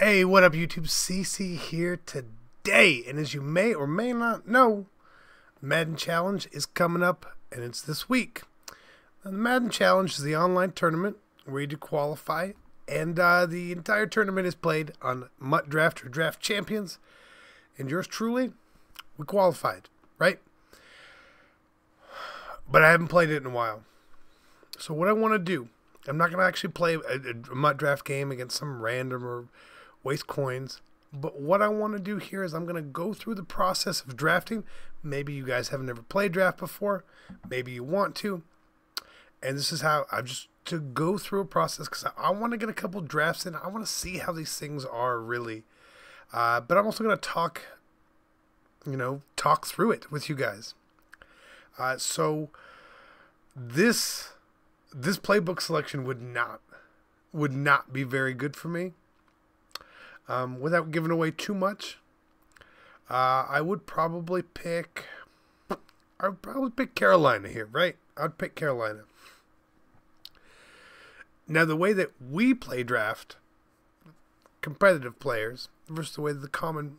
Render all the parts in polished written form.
Hey, what up, YouTube? CC here today. And as you may or may not know, Madden Challenge is coming up, and it's this week. Now, the Madden Challenge is the online tournament where you do qualify, and the entire tournament is played on MUT Draft or Draft Champions. And yours truly, we qualified, right? But I haven't played it in a while. So what I want to do, I'm not going to actually play a MUT Draft game against some random or waste coins. But what I want to do here is I'm going to go through the process of drafting. Maybe you guys haven't ever played draft before. Maybe you want to. And this is how I just to go through a process because I want to get a couple drafts in. I want to see how these things are really. But I'm also going to talk through it with you guys. So this playbook selection would not be very good for me. Without giving away too much, I would probably pick Carolina here, right? I'd pick Carolina. Now, the way that we play draft, competitive players, versus the way that the common,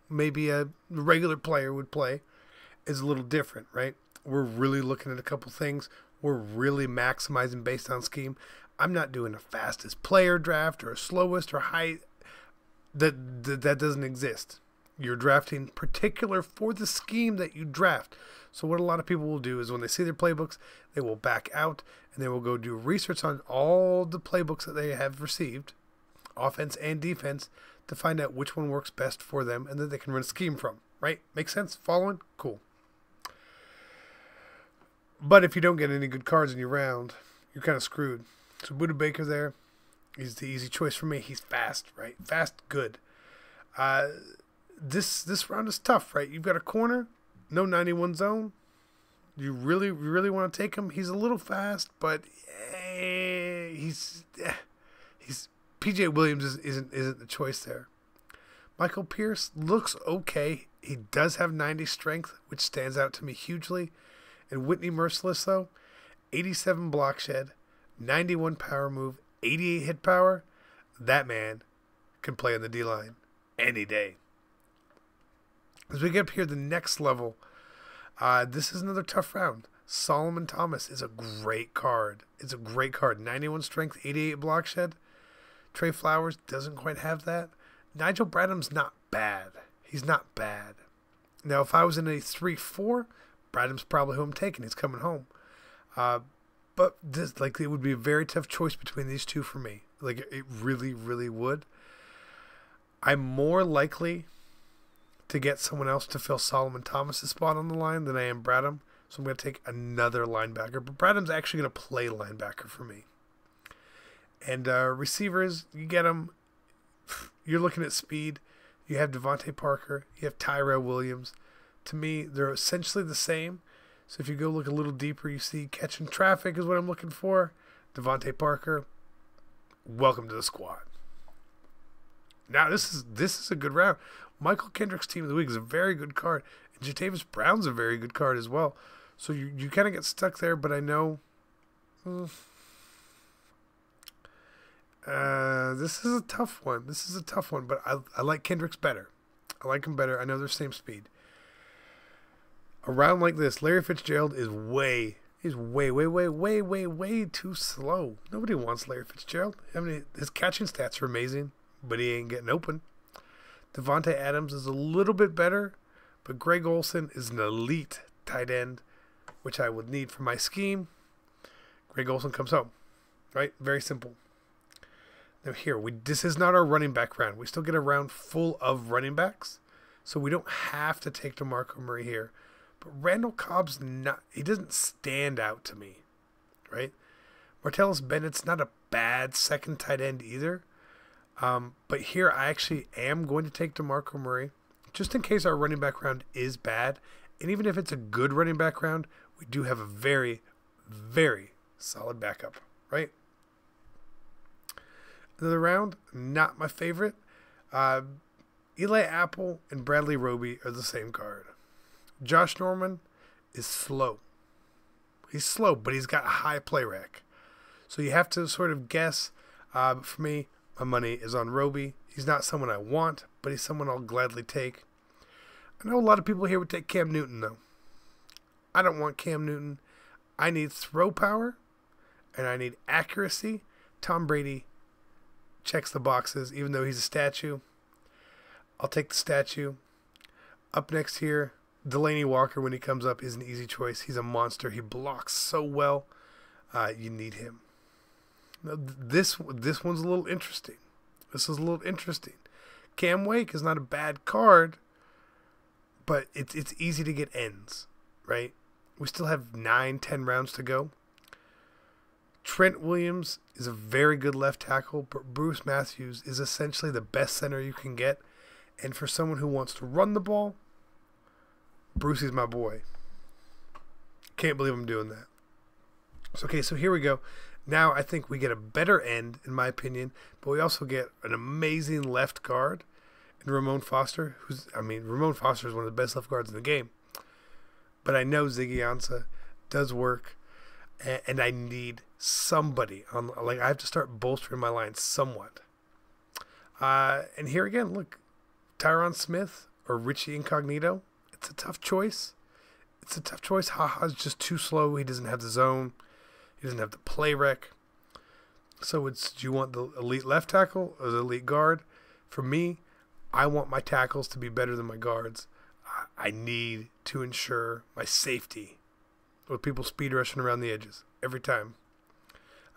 maybe a regular player would play, is a little different, right? We're really looking at a couple things. We're really maximizing based on scheme. I'm not doing a fastest player draft or a slowest or high. That doesn't exist. You're drafting particular for the scheme that you draft. So what a lot of people will do is when they see their playbooks, they will back out and they will go do research on all the playbooks that they have received, offense and defense, to find out which one works best for them and that they can run a scheme from. Right? Make sense? Following? Cool. But if you don't get any good cards in your round, you're kind of screwed. So Buda Baker there. He's the easy choice for me. He's fast, right? Fast, good. This round is tough, right? You've got a corner, no 91 zone. You really want to take him. He's a little fast, but he's PJ Williams isn't the choice there. Michael Pierce looks okay. He does have 90 strength, which stands out to me hugely. And Whitney Merciless though, 87 block shed, 91 power move. 88 hit power, that man can play on the D-line any day. As we get up here, the next level, this is another tough round. Solomon Thomas is a great card. It's a great card. 91 strength, 88 block shed. Trey Flowers doesn't quite have that. Nigel Bradham's not bad. He's not bad. Now, if I was in a 3-4, Bradham's probably who I'm taking. He's coming home. But it would be a very tough choice between these two for me. Like, it really, really would. I'm more likely to get someone else to fill Solomon Thomas' spot on the line than I am Bradham. So I'm going to take another linebacker. But Bradham's actually going to play linebacker for me. And receivers, you get them. You're looking at speed. You have Devontae Parker. You have Tyrell Williams. To me, they're essentially the same. So if you go look a little deeper, you see catching traffic is what I'm looking for. Devontae Parker, welcome to the squad. Now this is a good round. Michael Kendrick's team of the week is a very good card, and Jatavis Brown's a very good card as well. So you kind of get stuck there, but I know this is a tough one. But I like Kendrick's better. I like him better. I know they're same speed. A round like this, Larry Fitzgerald is way too slow. Nobody wants Larry Fitzgerald. I mean, his catching stats are amazing, but he ain't getting open. Devontae Adams is a little bit better, but Greg Olsen is an elite tight end, which I would need for my scheme. Greg Olsen comes home, right? Very simple. Now here, this is not our running back round. We still get a round full of running backs, so we don't have to take DeMarco Murray here. But Randall Cobb's not, he doesn't stand out to me, right? Martellus Bennett's not a bad second tight end either. But here I actually am going to take DeMarco Murray just in case our running back round is bad. And even if it's a good running back round, we do have a very, very solid backup, right? Another round, not my favorite. Eli Apple and Bradley Roby are the same card. Josh Norman is slow. He's slow, but he's got a high play rack. So you have to sort of guess. For me, My money is on Roby. He's not someone I want, but he's someone I'll gladly take. I know a lot of people here would take Cam Newton, though. I don't want Cam Newton. I need throw power, and I need accuracy. Tom Brady checks the boxes, even though he's a statue. I'll take the statue. Up next here, Delaney Walker, when he comes up, is an easy choice. He's a monster. He blocks so well. You need him. Now, this one's a little interesting. This is a little interesting. Cam Wake is not a bad card, but it's easy to get ends, right? We still have 9-10 rounds to go. Trent Williams is a very good left tackle, but Bruce Matthews is essentially the best center you can get. And for someone who wants to run the ball, Brucey's my boy. Can't believe I'm doing that. So here we go. Now I think we get a better end, in my opinion, but we also get an amazing left guard in Ramon Foster. Ramon Foster is one of the best left guards in the game. But I know Ziggy Ansah does work, and I need somebody on. Like, I have to start bolstering my line somewhat. And here again, look, Tyron Smith or Richie Incognito. It's a tough choice. Haha's just too slow. He doesn't have the zone. He doesn't have the play rec. So do you want the elite left tackle or the elite guard? For me, I want my tackles to be better than my guards. I need to ensure my safety with people speed rushing around the edges every time.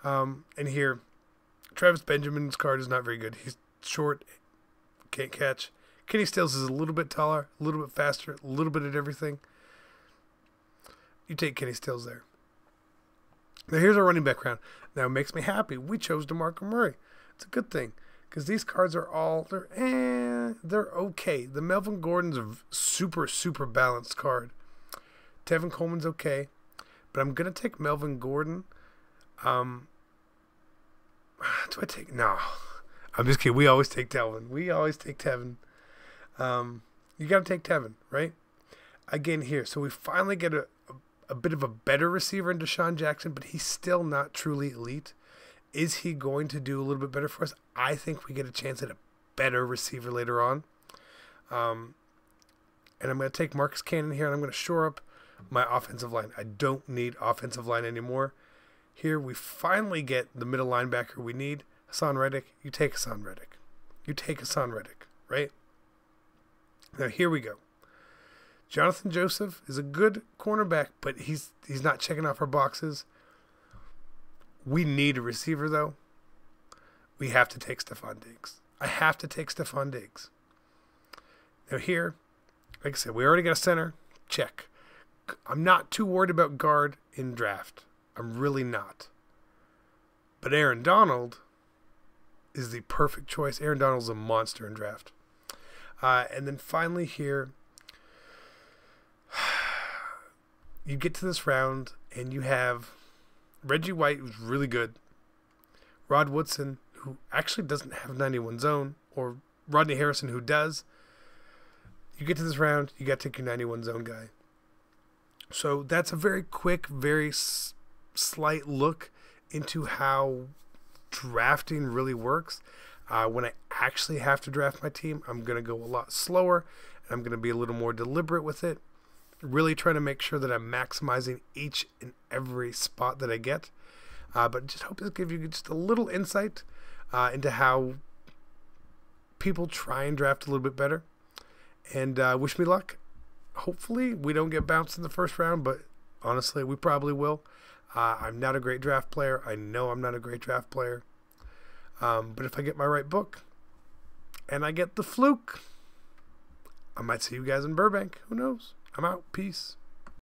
And here, Travis Benjamin's card is not very good. He's short, can't catch. Kenny Stills is a little bit taller, a little bit faster, a little bit at everything. You take Kenny Stills there. Now here's our running back round. Now it makes me happy. We chose DeMarco Murray. It's a good thing because these cards are all they're okay. The Melvin Gordon's a super balanced card. Tevin Coleman's okay, but I'm gonna take Melvin Gordon. Do I take? No, I'm just kidding. We always take Tevin. You gotta take Tevin, right? Again here, so we finally get a bit of a better receiver in Deshaun Jackson, but he's still not truly elite. Is he going to do a little bit better for us? I think we get a chance at a better receiver later on. And I'm going to take Marcus Cannon here, and I'm going to shore up my offensive line. I don't need offensive line anymore. Here we finally get the middle linebacker we need. Hassan Reddick. You take Hassan Reddick. Right? Now here we go. Jonathan Joseph is a good cornerback, but he's not checking off our boxes. We need a receiver, though. We have to take Stephon Diggs. I have to take Stephon Diggs. Now here, like I said, we already got a center. Check. I'm not too worried about guard in draft. I'm really not. But Aaron Donald is the perfect choice. Aaron Donald's a monster in draft. And then finally here, you get to this round and you have Reggie White, who's really good, Rod Woodson, who actually doesn't have 91 zone, or Rodney Harrison, who does. You get to this round, you got to take your 91 zone guy. So that's a very quick, very slight look into how drafting really works. When I actually have to draft my team, I'm going to go a lot slower, and I'm going to be a little more deliberate with it. Really trying to make sure that I'm maximizing each and every spot that I get. But just hope this gives you just a little insight into how people try and draft a little bit better. And wish me luck. Hopefully we don't get bounced in the first round, but honestly, we probably will. I'm not a great draft player. I know I'm not a great draft player. But if I get my right book and I get the fluke, I might see you guys in Burbank. Who knows? I'm out. Peace.